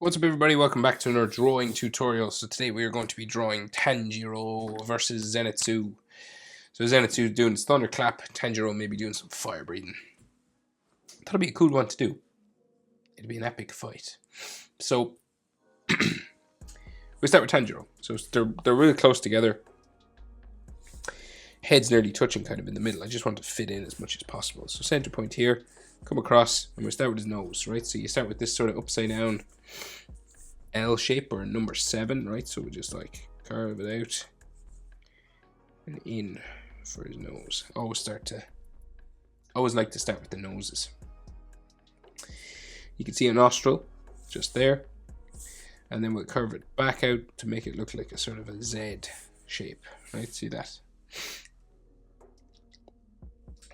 What's up everybody, welcome back to another drawing tutorial. So today we are going to be drawing Tanjiro versus Zenitsu. So Zenitsu doing his thunderclap, Tanjiro maybe doing some fire breathing. That'll be a cool one to do. It'll be an epic fight. So we start with Tanjiro. So they're really close together. Heads nearly touching kind of in the middle. I just want to fit in as much as possible. So center point here, come across, and we start with his nose, right? So you start with this sort of upside down L shape or number 7, right? So we just like carve it out and in for his nose. Always like to start with the noses. You can see a nostril just there, and then we'll curve it back out to make it look like a sort of a Z shape, right? See that?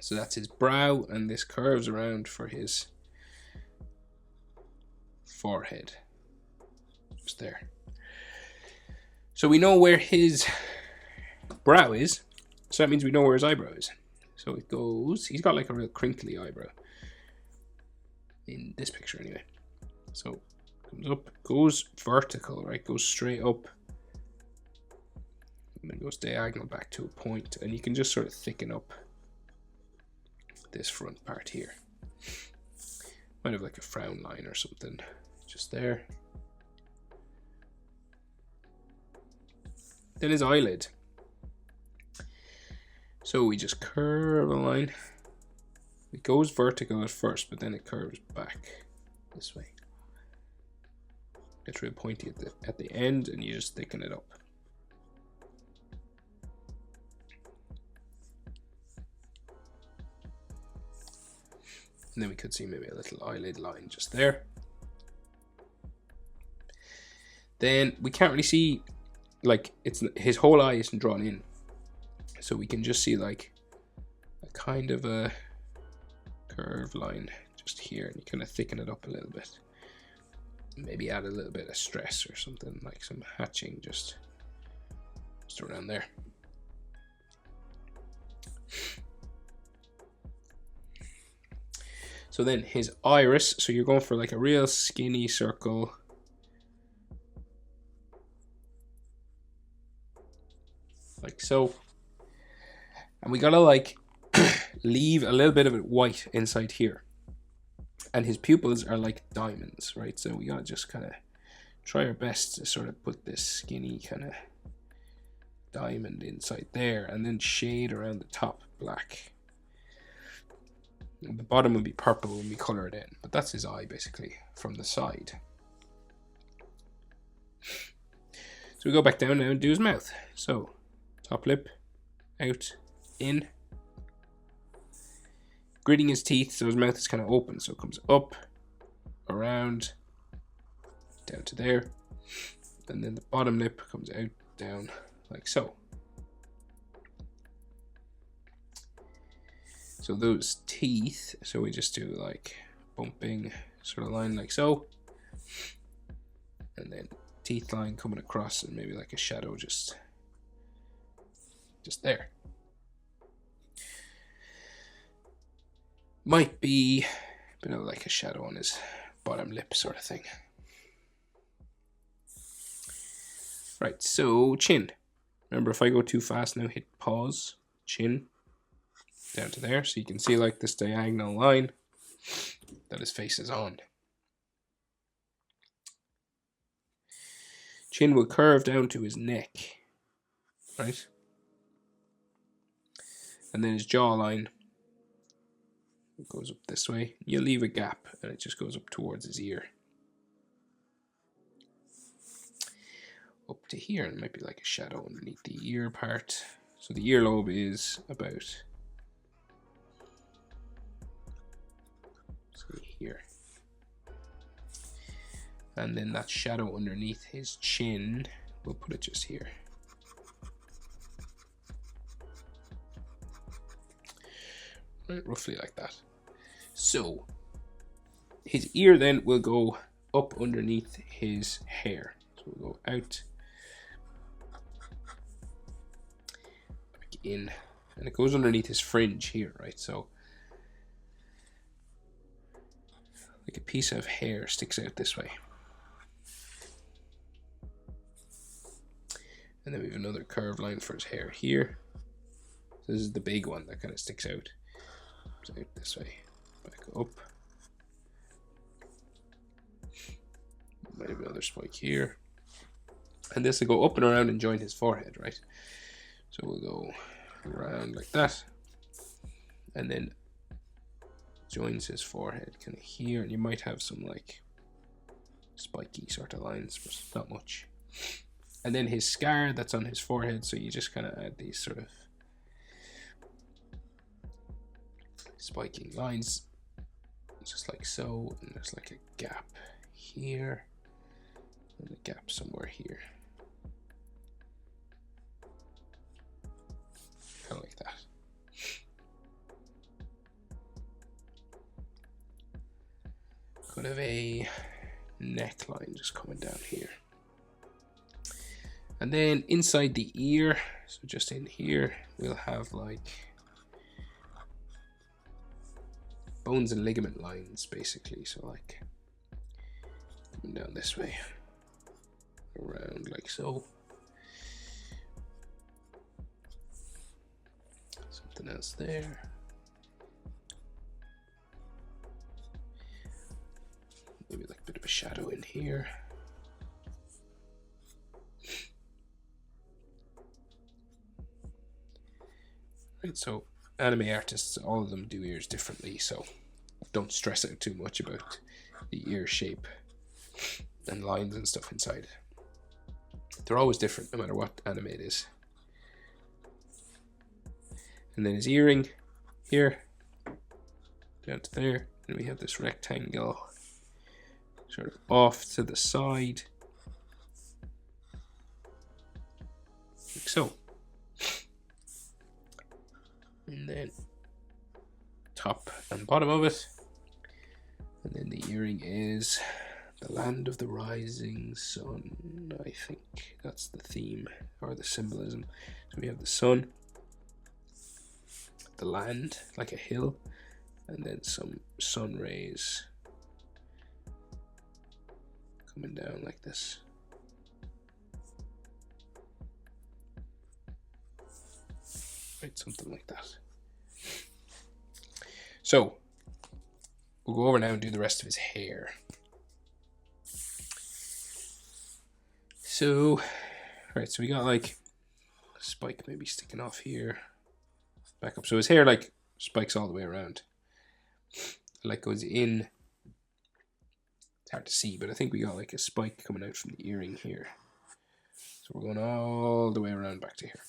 So that's his brow, and this curves around for his forehead. Just there. So we know where his brow is, so that means we know where his eyebrow is. So it goes, he's got like a real crinkly eyebrow in this picture anyway. So comes up, goes vertical, right? Goes straight up, and then goes diagonal back to a point, and you can just sort of thicken up this front part here. Might have like a frown line or something just there. Then his eyelid. So we just curve a line. It goes vertical at first, but then it curves back this way. Gets real pointy at the end, and you just thicken it up. And then we could see maybe a little eyelid line just there. Then we can't really see, like, it's his whole eye isn't drawn in, so we can just see like a kind of a curved line just here, and you kind of thicken it up a little bit. Maybe add a little bit of stress or something, like some hatching just around there. So then his iris, so you're going for like a real skinny circle. Like so. And we gotta like leave a little bit of it white inside here. And his pupils are like diamonds, right? So we gotta just kind of try our best to sort of put this skinny kind of diamond inside there, and then shade around the top black. The bottom will be purple when we color it in, but that's his eye basically from the side. So we go back down now and do his mouth. So top lip, out, in. Gritting his teeth, so his mouth is kind of open, so it comes up, around, down to there, and then the bottom lip comes out, down, like so. So those teeth, so we just do like bumping sort of line like so, and then teeth line coming across, and maybe like a shadow just there. Might be a bit of like a shadow on his bottom lip sort of thing. Right, so chin. Remember, if I go too fast now, hit pause, chin, down to there, so you can see like this diagonal line that his face is on. Chin will curve down to his neck, right? And then his jawline goes up this way. You leave a gap, and it just goes up towards his ear. Up to here, and it might be like a shadow underneath the ear part. So the earlobe is about here, and then that shadow underneath his chin, we'll put it just here. Right, roughly like that. So his ear then will go up underneath his hair, so we'll go out, back in, and it goes underneath his fringe here, right? So like a piece of hair sticks out this way. And then we have another curved line for his hair here. So this is the big one that kind of sticks out. So out this way, back up. Might have another spike here. And this will go up and around and join his forehead, right? So we'll go around like that. And then joins his forehead kind of here. And you might have some like spiky sort of lines, but not much. And then his scar that's on his forehead, so you just kind of add these sort of spiking lines, just like so, and there's like a gap here, and a gap somewhere here. Kind of like that. Could have a neckline just coming down here. And then inside the ear, so just in here, we'll have like bones and ligament lines, basically. So like coming down this way, around like so. Something else there. Maybe like a bit of a shadow in here. Right, so anime artists, all of them do ears differently, so don't stress out too much about the ear shape and lines and stuff inside. They're always different no matter what anime it is. And then his earring here, down to there, and we have this rectangle sort of off to the side, like so. And then top and bottom of it. And then the earring is the land of the rising sun. I think that's the theme or the symbolism. So we have the sun, the land like a hill, and then some sun rays coming down like this. Right, something like that. So we'll go over now and do the rest of his hair. So, right, so we got like a spike maybe sticking off here, back up. So his hair like spikes all the way around, like goes in. It's hard to see, but I think we got like a spike coming out from the earring here. So we're going all the way around back to here.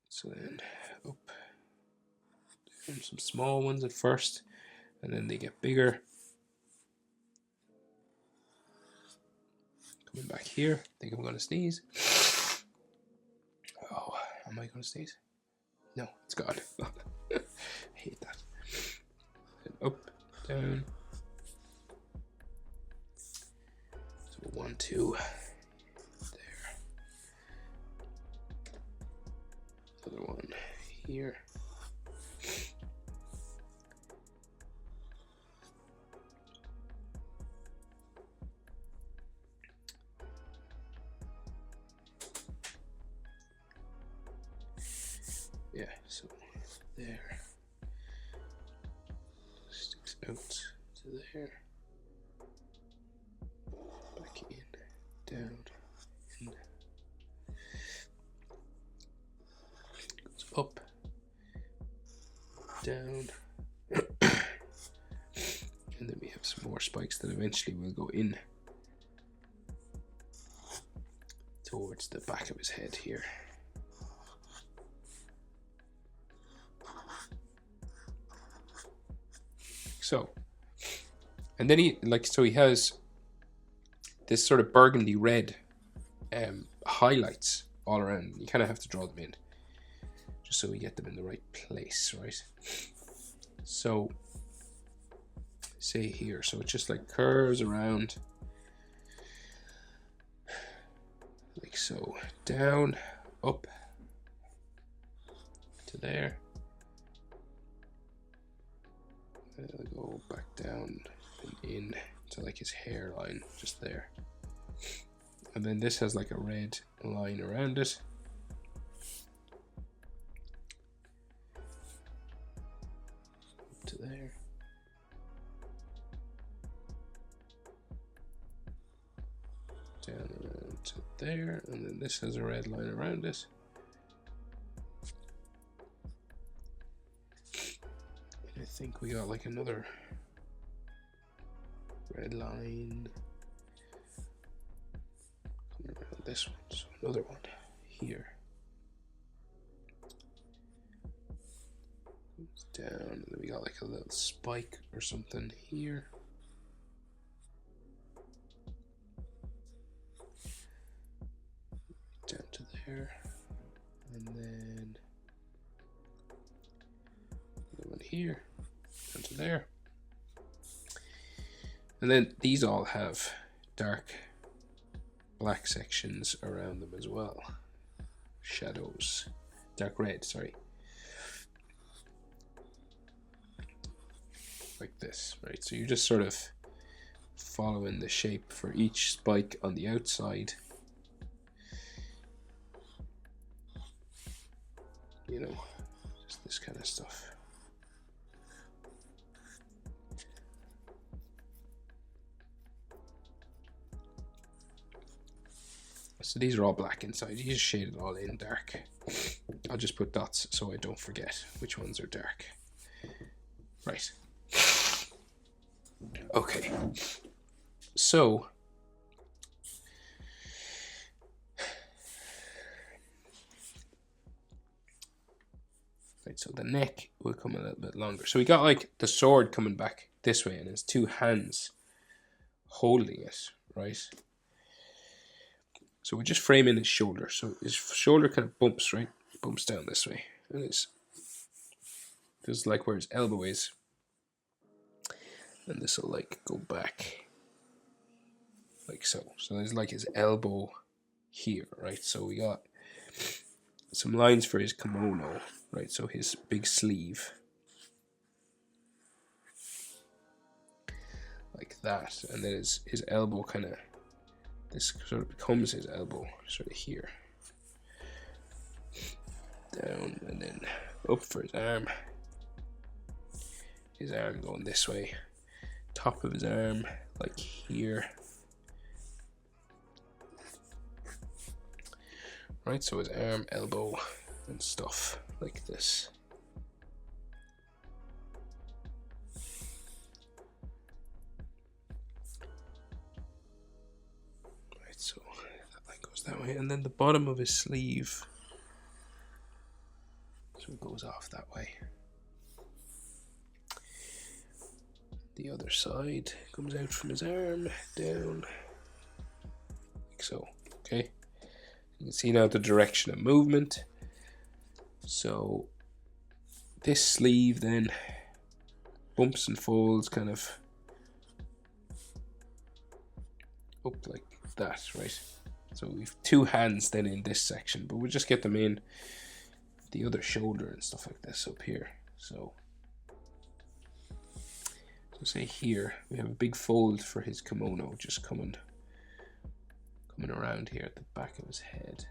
So then up, down, some small ones at first, and then they get bigger. Coming back here, I think I'm going to sneeze. Oh, am I going to sneeze? No, it's gone. I hate that. And up, down. So 1, 2. There. Other one here. Yeah, so there. Sticks out to there. Back in, down, in. Goes up, down. And then we have some more spikes that eventually will go in towards the back of his head here. So, and then he has this sort of burgundy red highlights all around. You kind of have to draw them in just so we get them in the right place, right? So, say here, so it just like curves around like so, down, up to there. And it'll go back down and in to like his hairline, just there. And then this has like a red line around it. Up to there. Down around to there, and then this has a red line around it. And I think we got like another red line coming around this one, so another one here. Comes down, and then we got like a little spike or something here. Down to there, and then another one here, down to there. And then these all have dark black sections around them as well. Shadows. Dark red, sorry. Like this, right? So you're just sort of following the shape for each spike on the outside. You know, just this kind of stuff. So these are all black inside. You just shade it all in dark. I'll just put dots so I don't forget which ones are dark. Right. Okay. So right, so the neck will come a little bit longer. So we got like the sword coming back this way and his two hands holding it, right? So we're just framing his shoulder. So his shoulder kind of bumps, right? Bumps down this way. And it's feels like where his elbow is. And this will like go back like so. So there's like his elbow here, right? So we got some lines for his kimono, right? So his big sleeve. Like that. And then his elbow kind of, this sort of becomes his elbow, sort of here. Down and then up for his arm. His arm going this way. Top of his arm, like here. Right, so his arm, elbow, and stuff like this. Right, so that goes that way, and then the bottom of his sleeve, so it goes off that way. The other side comes out from his arm, down, like so, okay? You can see now the direction of movement. So this sleeve then bumps and folds kind of up like that, right? So we've two hands then in this section, but we'll just get them in the other shoulder and stuff like this up here. So say here we have a big fold for his kimono just coming around here at the back of his head.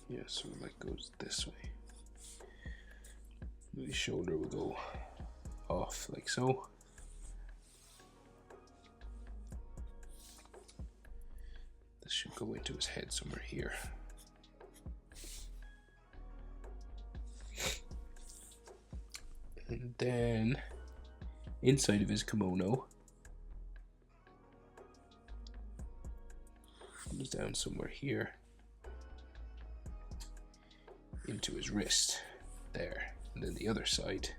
Yeah, so it like goes this way. The shoulder will go off like so. This should go into his head somewhere here. And then inside of his kimono comes down somewhere here into his wrist there, and then the other side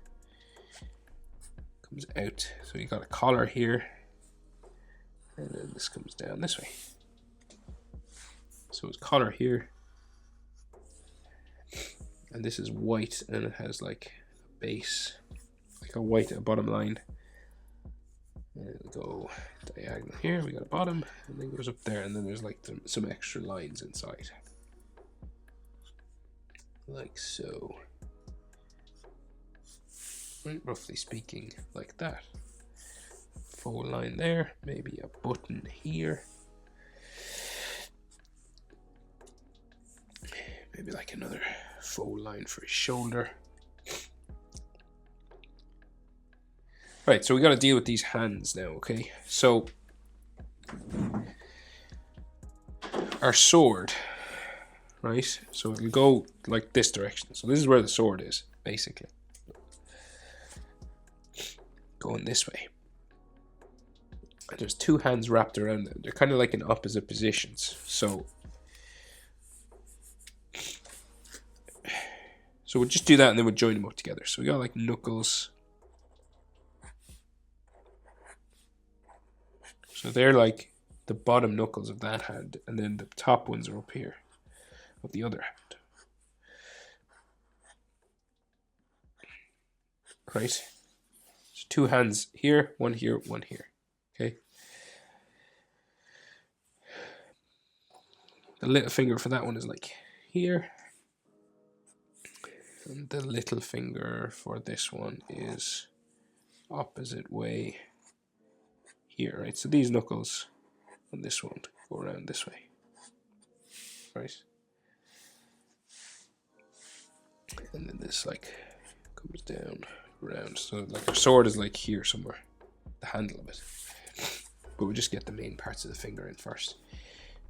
comes out. So you got a collar here, and then this comes down this way. So his collar here, and this is white, and it has like a base, like a white bottom line. And it'll go diagonal here. We got a bottom, and then it goes up there, and then there's like some extra lines inside, like so. Right, roughly speaking, like that. Fold line there, maybe a button here. Maybe like another fold line for his shoulder. Right, so we got to deal with these hands now, okay? So our sword, right? So it'll go like this direction. So this is where the sword is, basically. Going this way. And there's two hands wrapped around them. They're kind of like in opposite positions. So we'll just do that and then we'll join them up together. So we got like knuckles. So they're like the bottom knuckles of that hand, and then the top ones are up here of the other hand. Right? So two hands here, one here, one here. Okay. The little finger for that one is like here. And the little finger for this one is opposite way here, right? So these knuckles on this one go around this way, right? And then this like comes down around. So like our sword is like here somewhere, the handle of it. But we just get the main parts of the finger in first.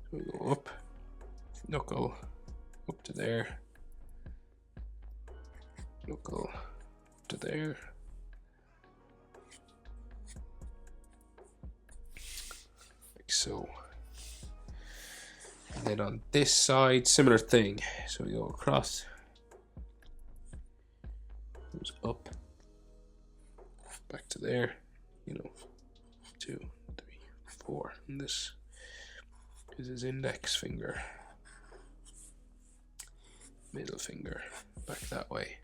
So we go up, knuckle, up to there, knuckle, up to there. Like so. And then on this side, similar thing. So we go across, goes up, back to there, you know, 2, 3, 4. And this is his index finger, middle finger, back that way.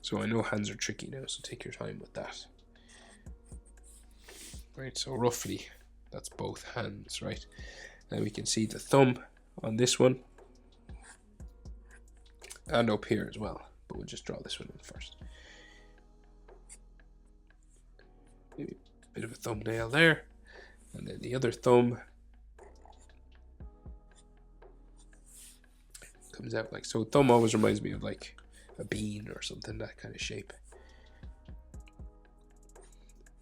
So I know hands are tricky now, so take your time with that. Right, so roughly that's both hands, right? Now we can see the thumb on this one and up here as well, but we'll just draw this one in first. Maybe a bit of a thumbnail there, and then the other thumb comes out like so. Thumb always reminds me of like a bean or something, that kind of shape.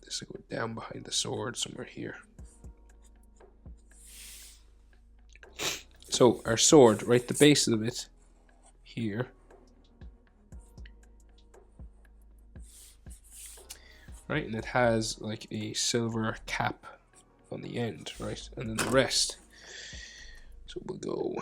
This will go down behind the sword somewhere here. So our sword, right, the base of it here, right, and it has like a silver cap on the end, right, and then the rest. So we'll go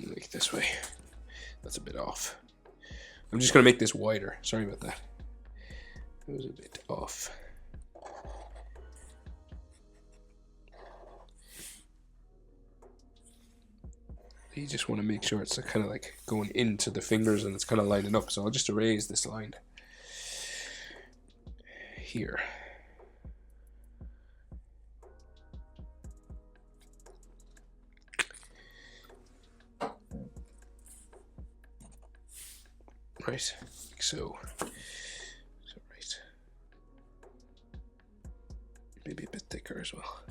like this way. That's a bit off. I'm just going to make this wider. Sorry about that. It was a bit off. You just want to make sure it's kind of like going into the fingers and it's kind of lining up. So I'll just erase this line here. Right, like so. Right. Maybe a bit thicker as well.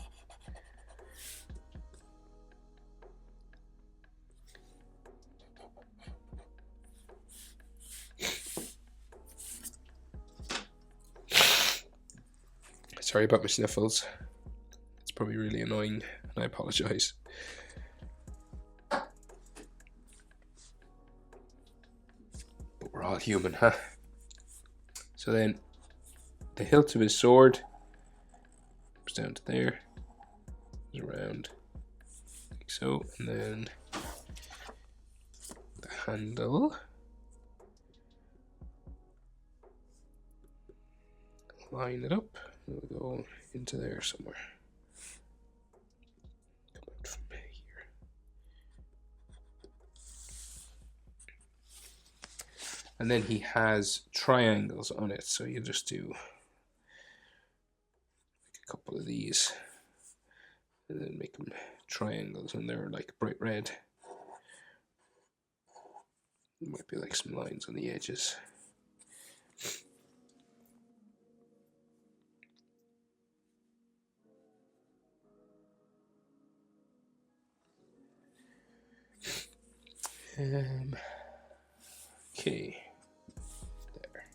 Sorry about my sniffles. It's probably really annoying, and I apologize. But we're all human, huh? So then, the hilt of his sword goes down to there, goes around, like so, and then the handle. Line it up, and we'll go into there somewhere. Come out from here. And then he has triangles on it, so you just do like a couple of these and then make them triangles, and they're like bright red. There might be like some lines on the edges. Okay. There.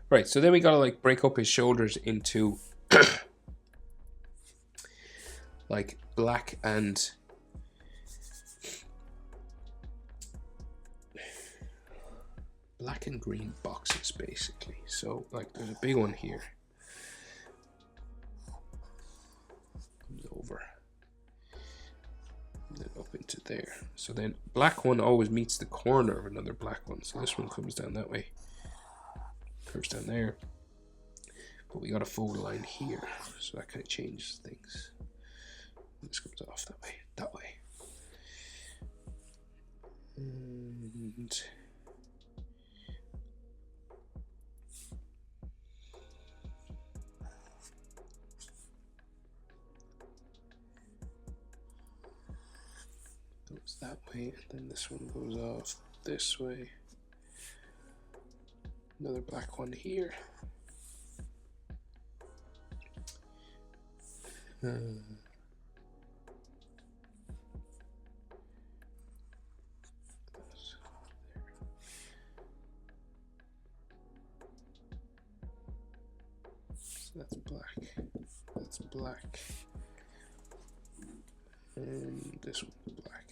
Right, so then we gotta like break up his shoulders into like black and green boxes, basically. So like there's a big one here. Comes over. And then up into there. So then black one always meets the corner of another black one. So this one comes down that way. Curves down there. But we got a fold line here. So that kind of changes things. This comes off that way. That way. And goes that way, and then this one goes off this way. Another black one here. So that's black. That's black. And this one's black.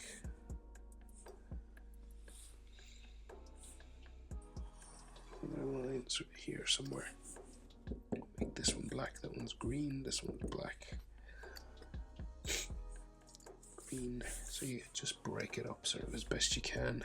And lines right here somewhere. Make this one black, that one's green, this one's black. Green. So you just break it up sort of as best you can.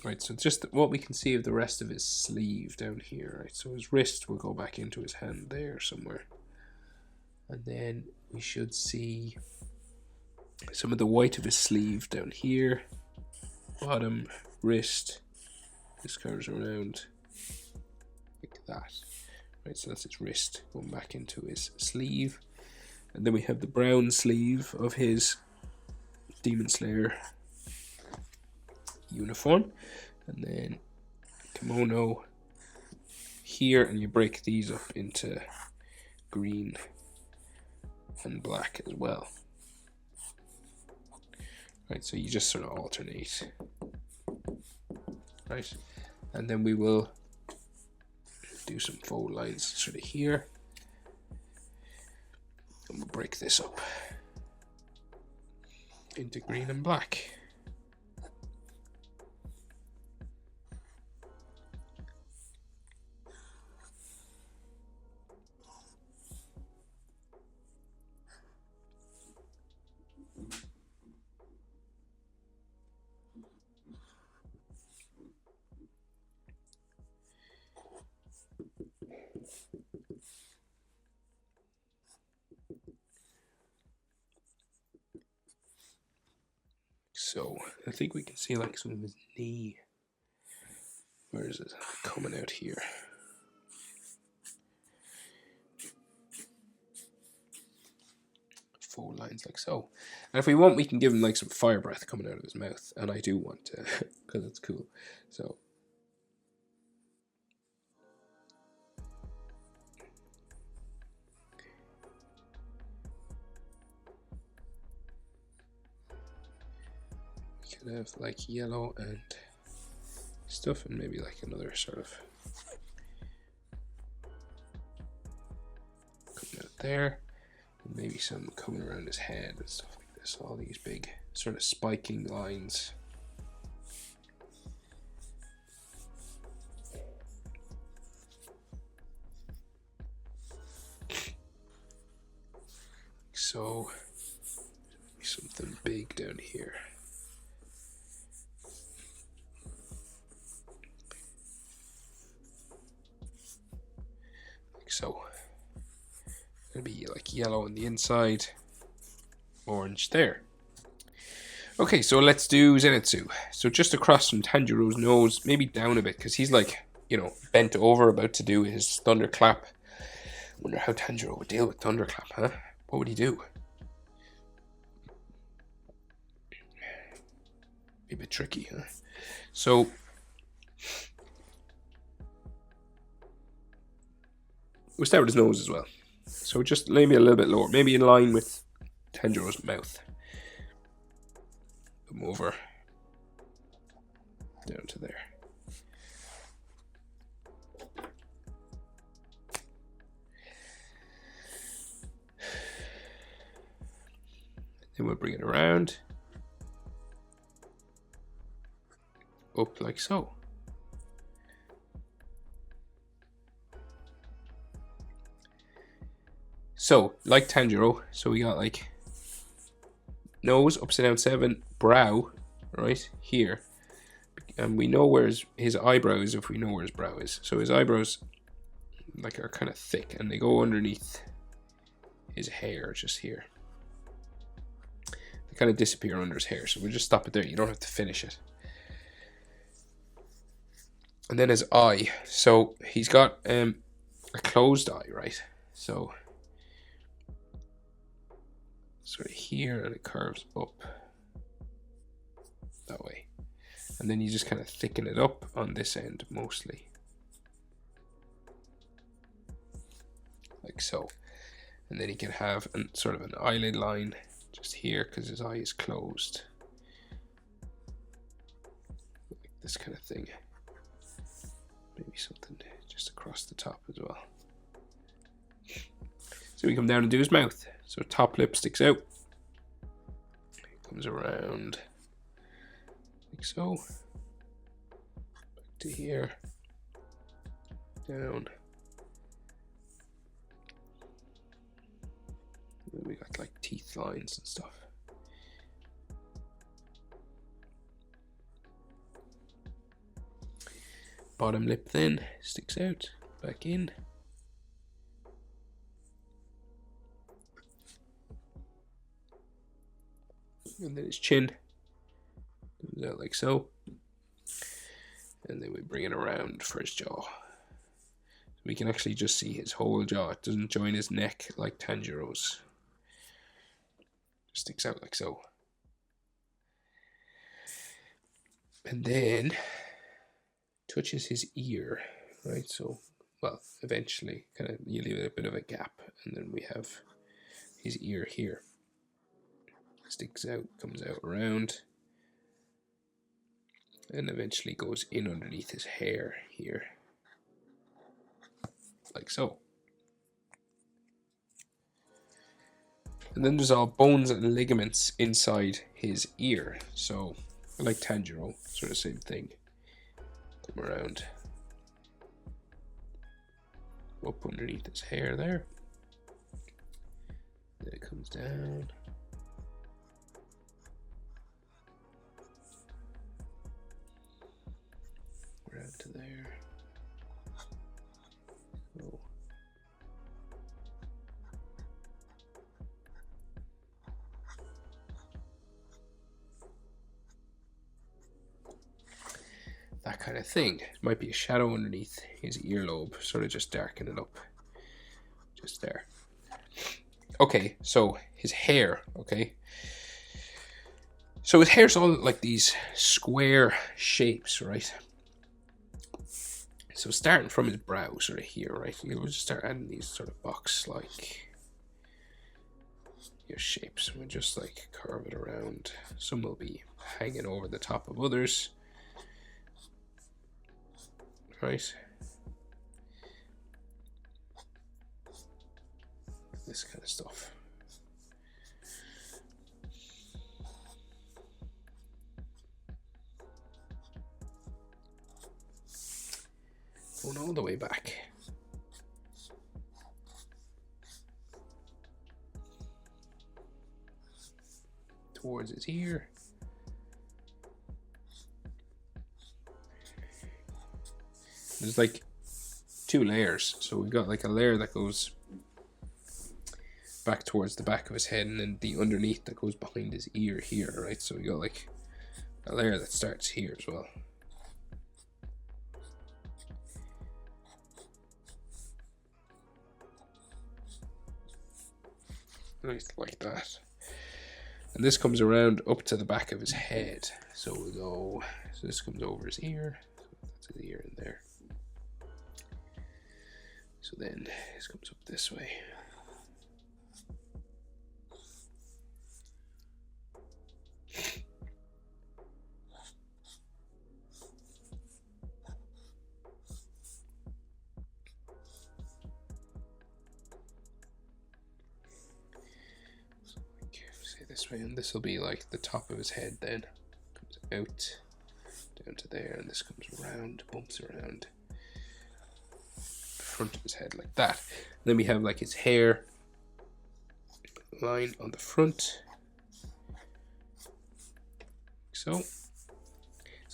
Right, so just what we can see of the rest of his sleeve down here, right? So his wrist will go back into his hand there somewhere. And then we should see some of the white of his sleeve down here. Bottom, wrist, this curves around like that. Right, so that's his wrist going back into his sleeve. And then we have the brown sleeve of his Demon Slayer uniform, and then kimono here, and you break these up into green and black as well. Right, so you just sort of alternate. Right, and then we will do some fold lines sort of here, and we'll break this up into green and black. So I think we can see like some of his knee. Where is it coming out here? Fold lines like so. And if we want, we can give him like some fire breath coming out of his mouth. And I do want to, because it's cool. So we could have like yellow and stuff, and maybe like another sort of coming out there, and maybe some coming around his head and stuff like this. All these big sort of spiking lines. so. Something big down here. Like so. It'll be like yellow on the inside, orange there. Okay, so let's do Zenitsu. So just across from Tanjiro's nose, maybe down a bit, because he's like, you know, bent over, about to do his thunderclap. Wonder how Tanjiro would deal with thunderclap, huh? What would he do? Be a bit tricky, huh? So we'll start with his nose as well. So just maybe a little bit lower, maybe in line with Tanjiro's mouth. Come over down to there. Then we'll bring it around. Up like so. So, like Tanjiro, so we got like nose, upside down 7, brow, right here. And we know where his eyebrow is if we know where his brow is. So his eyebrows like are kind of thick and they go underneath his hair just here. They kind of disappear under his hair. So we'll just stop it there. You don't have to finish it. And then his eye. So he's got a closed eye, right? So sort of here, and it curves up that way. And then you just kind of thicken it up on this end mostly. Like so. And then he can have sort of an eyelid line just here because his eye is closed. Like this kind of thing. Maybe something just across the top as well. So we come down and do his mouth. So top lip sticks out. It comes around like so. Back to here. Down. And then we got like teeth lines and stuff. Bottom lip then sticks out, back in. And then his chin comes out like so. And then we bring it around for his jaw. We can actually just see his whole jaw. It doesn't join his neck like Tanjiro's. Just sticks out like so. And then touches his ear, right? So, well, eventually, kind of, you leave a bit of a gap, and then we have his ear here. Sticks out, comes out around, and eventually goes in underneath his hair here, like so. And then there's all bones and ligaments inside his ear. So, like Tanjiro, sort of same thing. Come around, up underneath his hair there. Then it comes down. Around to there. So. That kind of thing. Might be a shadow underneath his earlobe, sort of just darken it up. Just there. Okay, so his hair, okay. So his hair's all like these square shapes, right? So starting from his brow, sort of here, right? You'll just start adding these sort of box-like shapes. We'll just like curve it around. Some will be hanging over the top of others. Right, this kind of stuff. Going all the way back. towards his ear. There's like 2 layers, so we've got like a layer that goes back towards the back of his head, and then the underneath that goes behind his ear here, right? So we got like a layer that starts here as well. Right, like that. And this comes around up to the back of his head. So we'll go, so this comes over his ear. That's his ear in there. So then this comes up this way. So like, say this way, and this will be like the top of his head then. Comes out, down to there, and this comes around, bumps around front of his head like that. And then we have like his hair line on the front, so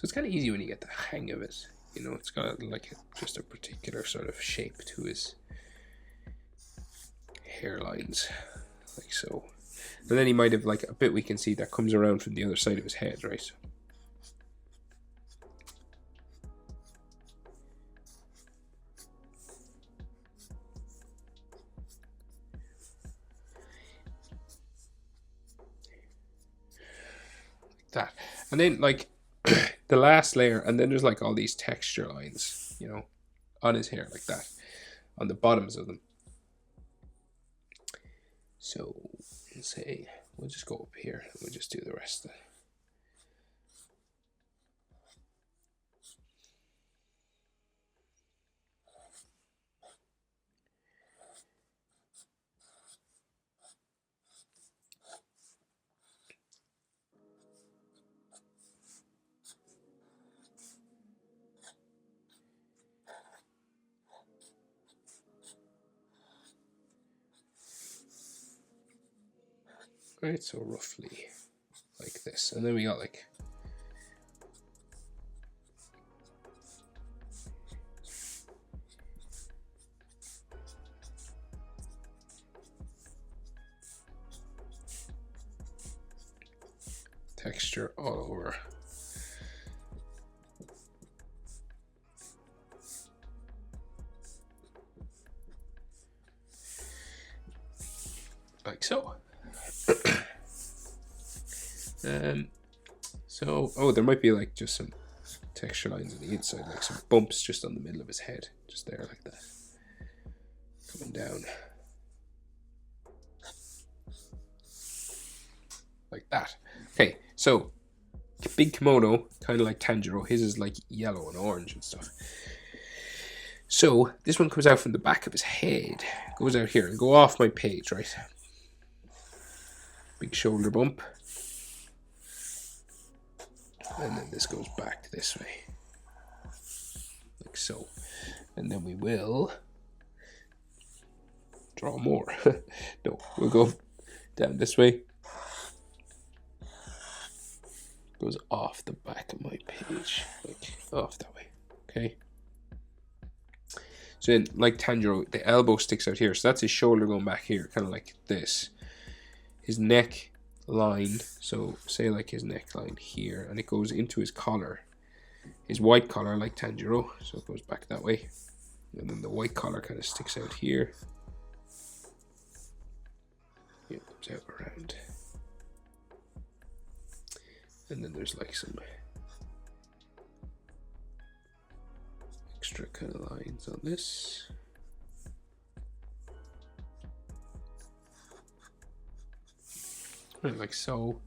it's kind of easy when you get the hang of it, you know. It's got like just a particular sort of shape to his hairlines, like so. And then he might have like a bit we can see that comes around from the other side of his head, right? That. And then like the last layer, and then there's like all these texture lines, you know, on his hair like that, on the bottoms of them. So let's say we'll just go up here and we'll just do the rest of it. Right, so roughly like this, and then we got like texture all over. Like so. So, oh, there might be like just some texture lines on the inside, like some bumps just on the middle of his head, just there like that, coming down like that. Okay, so big kimono, kind of like Tanjiro. His is like yellow and orange and stuff. So this one comes out from the back of his head, goes out here and go off my page, right? Big shoulder bump. And then this goes back this way, like so. And then we will draw more. No, we'll go down this way. Goes off the back of my page, like off that way. Okay. So then, like Tanjiro, the elbow sticks out here. So that's his shoulder going back here, kind of like this. His neck line, so say like his neckline here, and it goes into his collar, his white collar, like Tanjiro, so it goes back that way, and then the white collar kind of sticks out here. Yeah, it comes out around, and then there's like some extra kind of lines on this. Like so,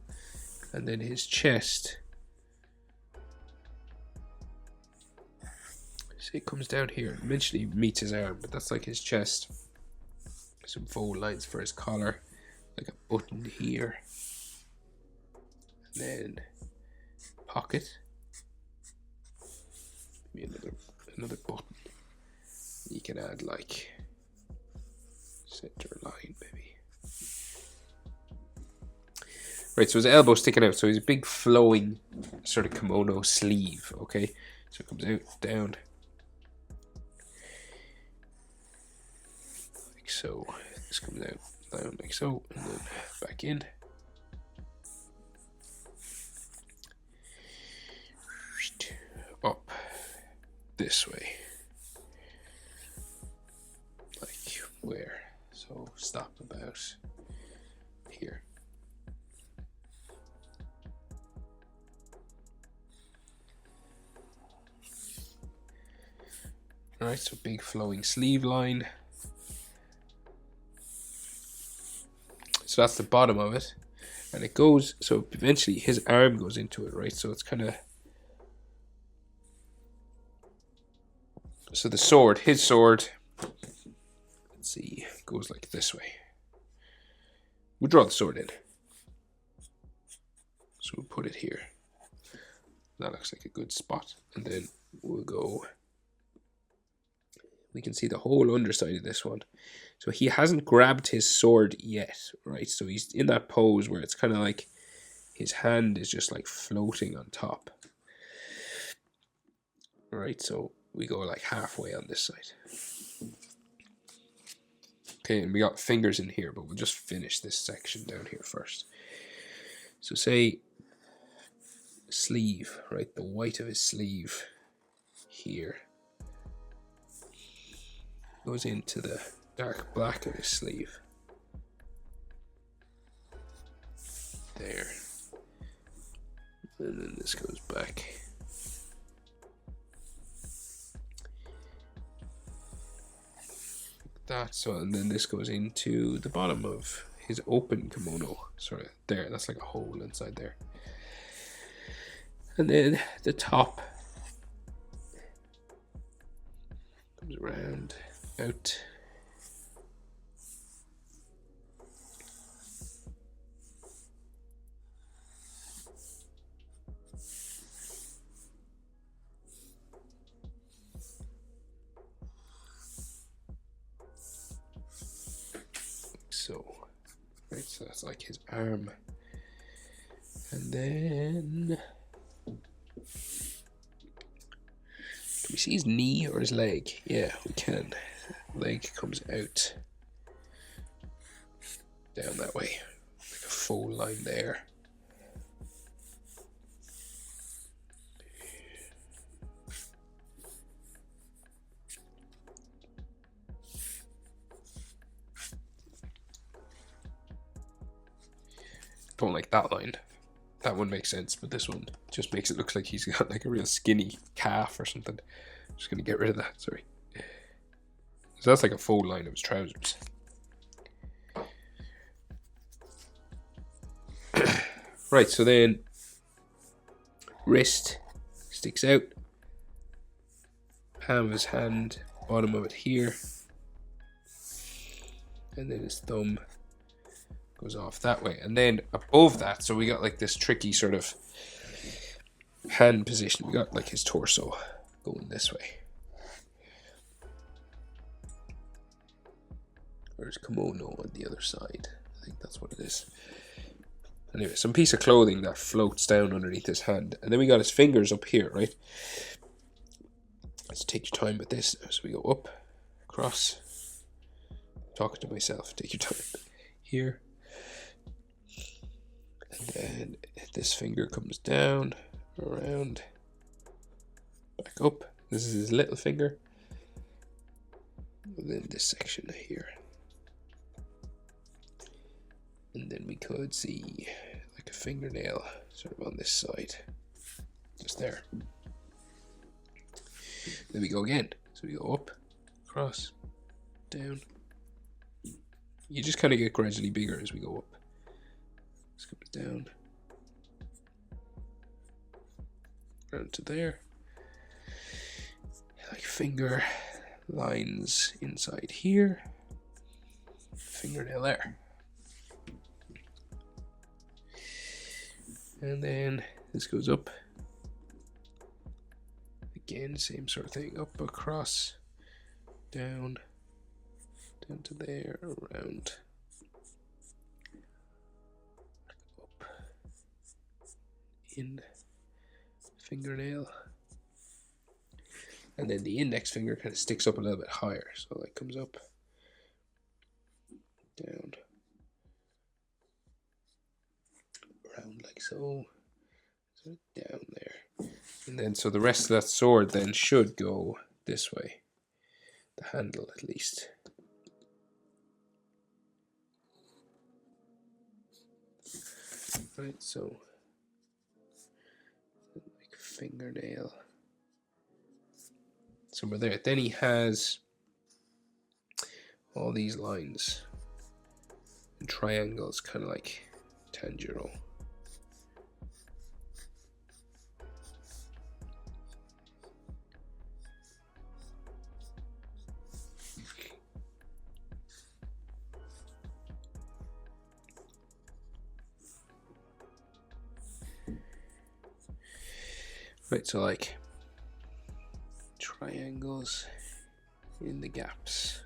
and then his chest, so it comes down here, eventually meets his arm, but that's like his chest. Some fold lines for his collar, like a button here, and then pocket, maybe another button. You can add like center line maybe. Right, so his elbow's sticking out, so he's a big flowing sort of kimono sleeve, okay? So it comes out, down. Like so. This comes out, down like so, and then back in. Up this way. Like where? So stop about here. Alright, so big flowing sleeve line. So that's the bottom of it. And it goes, so eventually his arm goes into it, right? So it's kind of, so the sword, his sword, let's see, goes like this way. We'll draw the sword in. So we'll put it here. That looks like a good spot. And then we'll go, we can see the whole underside of this one. So he hasn't grabbed his sword yet, right? So he's in that pose where it's kind of like his hand is just like floating on top. Right, so we go like halfway on this side. Okay, and we got fingers in here, but we'll just finish this section down here first. So say sleeve, right? The white of his sleeve here goes into the dark black of his sleeve. There. And then this goes back. Like that. So, and then this goes into the bottom of his open kimono. Sort of there. That's like a hole inside there. And then the top comes around, out. So, right, so that's like his arm. And then, can we see his knee or his leg? Yeah, we can. Leg comes out down that way, like a full line there. Don't like that line. That one makes sense, but this one just makes it look like he's got like a real skinny calf or something. Just gonna get rid of that, sorry. So that's like a full line of his trousers. Right, so then wrist sticks out, palm of his hand, bottom of it here, and then his thumb goes off that way. And then above that, so we got like this tricky sort of hand position. We got like his torso going this way. Or his kimono on the other side. I think that's what it is. Anyway, some piece of clothing that floats down underneath his hand. And then we got his fingers up here, right? Let's take your time with this. So we go up, across. Talking to myself. Take your time. Here. And then this finger comes down, around, back up. This is his little finger. And then this section here. And then we could see like a fingernail sort of on this side. Just there. Then we go again. So we go up, across, down. You just kind of get gradually bigger as we go up. This comes down. Around to there. Like finger lines inside here. Fingernail there. And then this goes up. Again, same sort of thing. Up, across, down, down to there, around, up, in fingernail. And then the index finger kind of sticks up a little bit higher. So that comes up, down, around like so. So down there. And then so the rest of that sword then should go this way. The handle at least. Right, so like fingernail. Somewhere there. Then he has all these lines and triangles, kind of like Tanjiro. Right, so like triangles in the gaps.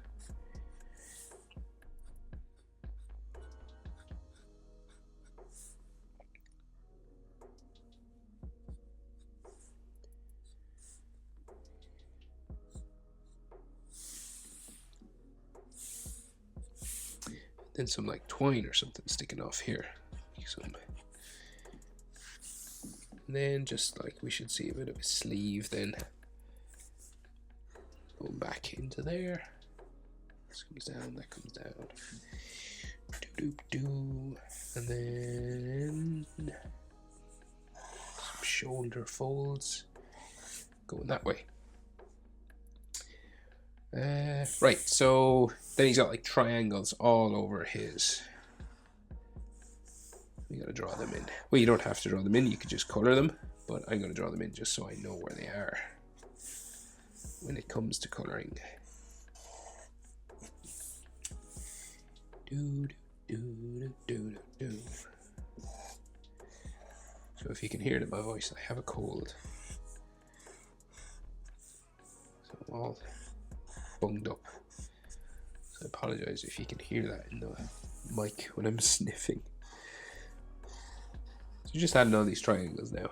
Then some like twine or something sticking off here. Some. And then just like we should see a bit of a sleeve then. Going back into there. This comes down, that comes down. Do. And then some shoulder folds going that way. Right, so then he's got like triangles all over his. We gotta draw them in. Well, you don't have to draw them in, you could just color them, but I'm gonna draw them in just so I know where they are when it comes to coloring. So if you can hear it in my voice, I have a cold. So I'm all bunged up. So I apologize if you can hear that in the mic when I'm sniffing. So just adding all these triangles now.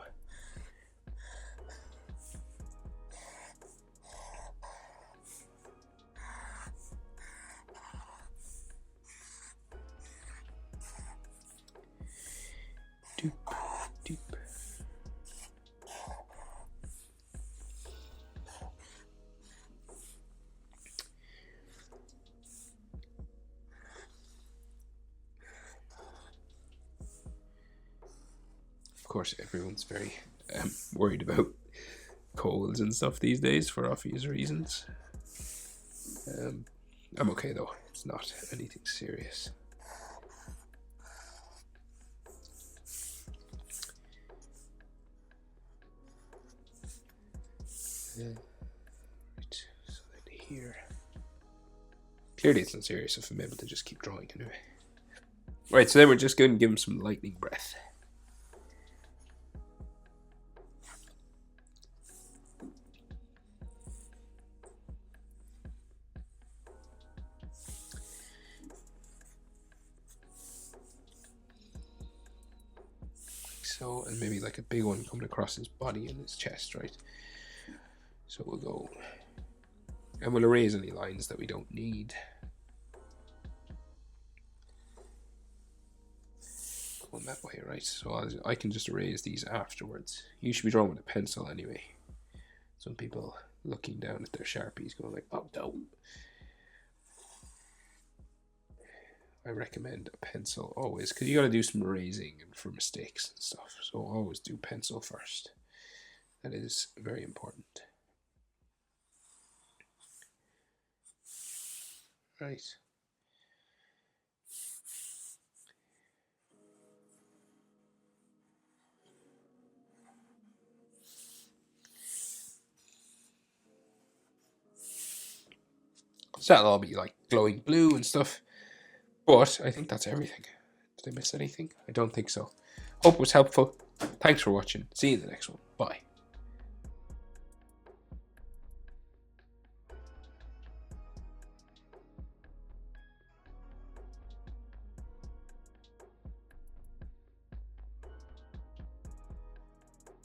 Doop, doop. Of course, everyone's very worried about colds and stuff these days for obvious reasons. I'm okay though, it's not anything serious. Right, so then here. Clearly it's not serious if I'm able to just keep drawing anyway. Right, so then we're just going to give him some lightning breath. So, and maybe like a big one coming across his body and his chest, right? So we'll go, and we'll erase any lines that we don't need. Going that way, right? So I can just erase these afterwards. You should be drawing with a pencil anyway. Some people looking down at their Sharpies going like, oh no. I recommend a pencil always, because you got to do some erasing and for mistakes and stuff. So always do pencil first. That is very important. Right. So that'll all be like glowing blue and stuff. But I think that's everything. Did I miss anything? I don't think so. Hope it was helpful. Thanks for watching. See you in the next one. Bye.